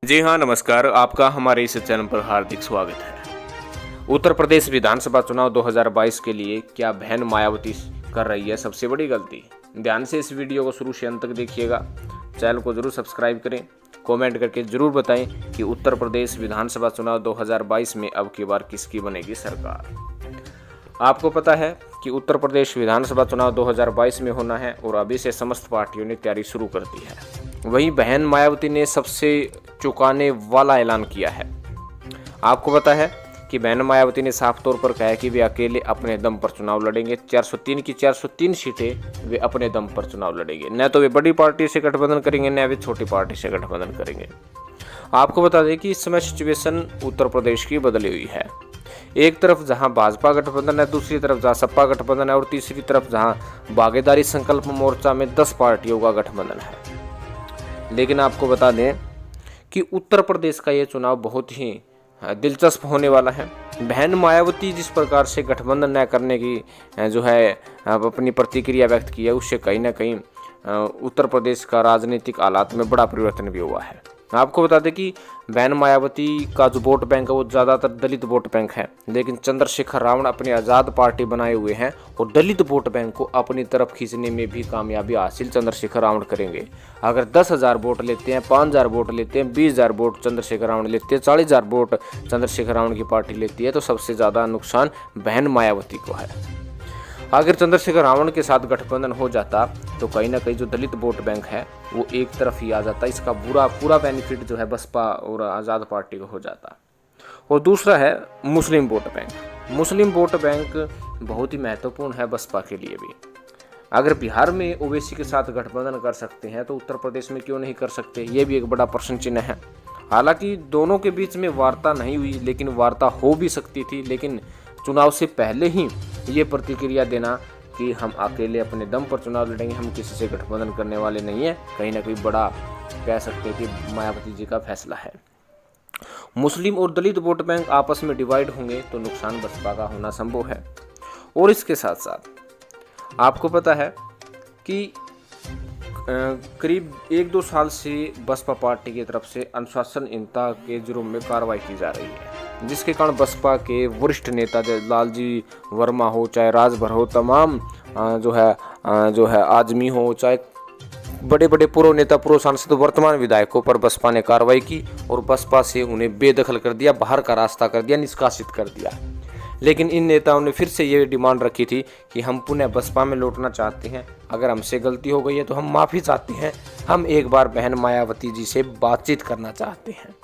जी हाँ, नमस्कार। आपका हमारे इस चैनल पर हार्दिक स्वागत है। उत्तर प्रदेश विधानसभा चुनाव 2022 के लिए क्या बहन मायावती कर रही है सबसे बड़ी गलती? ध्यान से इस वीडियो को शुरू से अंत तक देखिएगा। चैनल को जरूर सब्सक्राइब करें, कमेंट करके जरूर बताएं कि उत्तर प्रदेश विधानसभा चुनाव 2022 में अब की बार किसकी बनेगी सरकार। आपको पता है कि उत्तर प्रदेश विधानसभा चुनाव 2022 में होना है और अभी से समस्त पार्टियों ने तैयारी शुरू कर दी है। वहीं बहन मायावती ने सबसे चौंकाने वाला ऐलान किया है। आपको पता है कि बहन मायावती ने साफ तौर पर कहा है कि वे अकेले अपने दम पर चुनाव लड़ेंगे। 403 की 403 सीटें वे अपने दम पर चुनाव लड़ेंगे। न तो वे बड़ी पार्टी से गठबंधन करेंगे, न वे छोटी पार्टी से गठबंधन करेंगे। आपको बता दें कि इस समय सिचुएशन उत्तर प्रदेश की बदली हुई है। एक तरफ जहां भाजपा गठबंधन है, दूसरी तरफ जहां सपा गठबंधन है और तीसरी तरफ जहां भागीदारी संकल्प मोर्चा में 10 पार्टियों का गठबंधन है। लेकिन आपको बता दें कि उत्तर प्रदेश का ये चुनाव बहुत ही दिलचस्प होने वाला है। बहन मायावती जिस प्रकार से गठबंधन न करने की जो है अपनी प्रतिक्रिया व्यक्त की है, उससे कहीं ना कहीं उत्तर प्रदेश का राजनीतिक हालात में बड़ा परिवर्तन भी हुआ है। आपको बता दें कि बहन मायावती का जो वोट बैंक है वो ज़्यादातर दलित वोट बैंक है, लेकिन चंद्रशेखर रावण अपनी आज़ाद पार्टी बनाए हुए हैं और दलित वोट बैंक को अपनी तरफ खींचने में भी कामयाबी हासिल चंद्रशेखर रावण करेंगे। अगर 10,000 वोट लेते हैं, 5,000 वोट लेते हैं, 20,000 वोट चंद्रशेखर रावण लेते हैं, 40,000 वोट चंद्रशेखर रावण की पार्टी लेती है, तो सबसे ज़्यादा नुकसान बहन मायावती को है। अगर चंद्रशेखर रावण के साथ गठबंधन हो जाता तो कहीं ना कहीं जो दलित वोट बैंक है वो एक तरफ ही आ जाता। इसका पूरा बेनिफिट जो है बसपा और आज़ाद पार्टी को हो जाता। और दूसरा है मुस्लिम वोट बैंक। मुस्लिम वोट बैंक बहुत ही महत्वपूर्ण है बसपा के लिए भी। अगर बिहार में ओवैसी के साथ गठबंधन कर सकते हैं तो उत्तर प्रदेश में क्यों नहीं कर सकते, ये भी एक बड़ा प्रश्न चिन्ह है। हालांकि दोनों के बीच में वार्ता नहीं हुई, लेकिन वार्ता हो भी सकती थी। लेकिन चुनाव से पहले ही ये प्रतिक्रिया देना कि हम अकेले अपने दम पर चुनाव लड़ेंगे, हम किसी से गठबंधन करने वाले नहीं है, कहीं ना कहीं बड़ा कह सकते हैं कि मायावती जी का फैसला है। मुस्लिम और दलित वोट बैंक आपस में डिवाइड होंगे तो नुकसान बसपा का होना संभव है। और इसके साथ साथ आपको पता है कि करीब 1-2 साल से बसपा पार्टी की तरफ से अनुशासनहीनता के जुर्म में कार्रवाई की जा रही है, जिसके कारण बसपा के वरिष्ठ नेता लालजी वर्मा हो, चाहे राजभर हो, तमाम जो है आजमी हो, चाहे बड़े बड़े पूर्व नेता, पूर्व सांसद, वर्तमान विधायकों पर बसपा ने कार्रवाई की और बसपा से उन्हें बेदखल कर दिया, बाहर का रास्ता कर दिया, निष्कासित कर दिया। लेकिन इन नेताओं ने फिर से ये डिमांड रखी थी कि हम पुनः बसपा में लौटना चाहते हैं, अगर हमसे गलती हो गई है तो हम माफ़ी चाहते हैं, हम एक बार बहन मायावती जी से बातचीत करना चाहते हैं।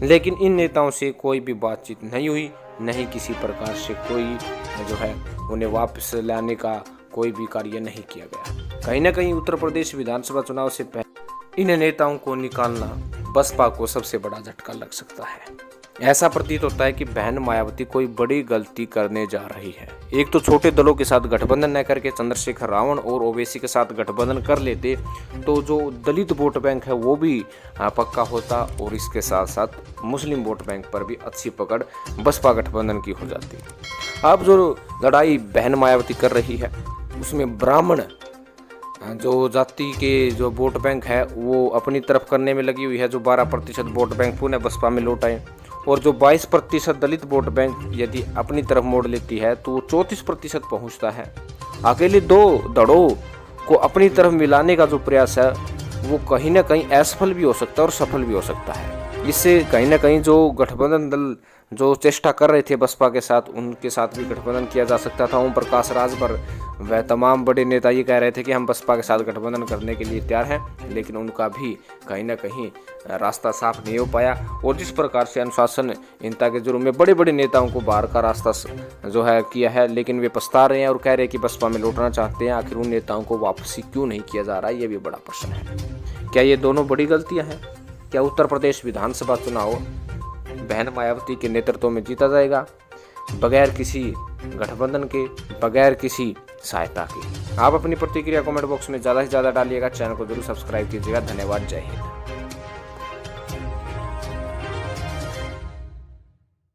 लेकिन इन नेताओं से कोई भी बातचीत नहीं हुई, नहीं किसी प्रकार से कोई जो है उन्हें वापस लाने का कोई भी कार्य नहीं किया गया। कहीं ना कहीं उत्तर प्रदेश विधानसभा चुनाव से पहले इन नेताओं को निकालना बसपा को सबसे बड़ा झटका लग सकता है। ऐसा प्रतीत होता है कि बहन मायावती कोई बड़ी गलती करने जा रही है। एक तो छोटे दलों के साथ गठबंधन न करके चंद्रशेखर रावण और ओवैसी के साथ गठबंधन कर लेते तो जो दलित वोट बैंक है वो भी पक्का होता और इसके साथ साथ मुस्लिम वोट बैंक पर भी अच्छी पकड़ बसपा गठबंधन की हो जाती। अब जो लड़ाई बहन मायावती कर रही है उसमें ब्राह्मण जो जाति के जो वोट बैंक है वो अपनी तरफ करने में लगी हुई है। जो 12% वोट बैंक पुनः बसपा में लौट आए और जो 22% दलित वोट बैंक यदि अपनी तरफ मोड़ लेती है तो वो 34% पहुंचता है। अकेले 2 दड़ों को अपनी तरफ मिलाने का जो प्रयास है वो कहीं ना कहीं असफल भी हो सकता है और सफल भी हो सकता है। इससे कहीं ना कहीं जो गठबंधन दल जो चेष्टा कर रहे थे बसपा के साथ, उनके साथ भी गठबंधन किया जा सकता था। ओम प्रकाश राजभर वह तमाम बड़े नेता ये कह रहे थे कि हम बसपा के साथ गठबंधन करने के लिए तैयार हैं, लेकिन उनका भी कहीं ना कहीं रास्ता साफ नहीं हो पाया। और जिस प्रकार से अनुशासनहीनता के जुर्म में बड़े बड़े नेताओं को बाहर का रास्ता जो है किया है, लेकिन वे पछता रहे हैं और कह रहे हैं कि बसपा में लौटना चाहते हैं। आखिर उन नेताओं को वापसी क्यों नहीं किया जा रहा है, ये भी बड़ा प्रश्न है। क्या ये दोनों बड़ी गलतियां हैं? क्या उत्तर प्रदेश विधानसभा चुनाव बहन मायावती के नेतृत्व में जीता जाएगा बगैर किसी गठबंधन के, बगैर किसी सहायता के? आप अपनी प्रतिक्रिया कमेंट बॉक्स में ज़्यादा से ज़्यादा डालिएगा। चैनल को जरूर सब्सक्राइब कीजिएगा। धन्यवाद। जय हिंद।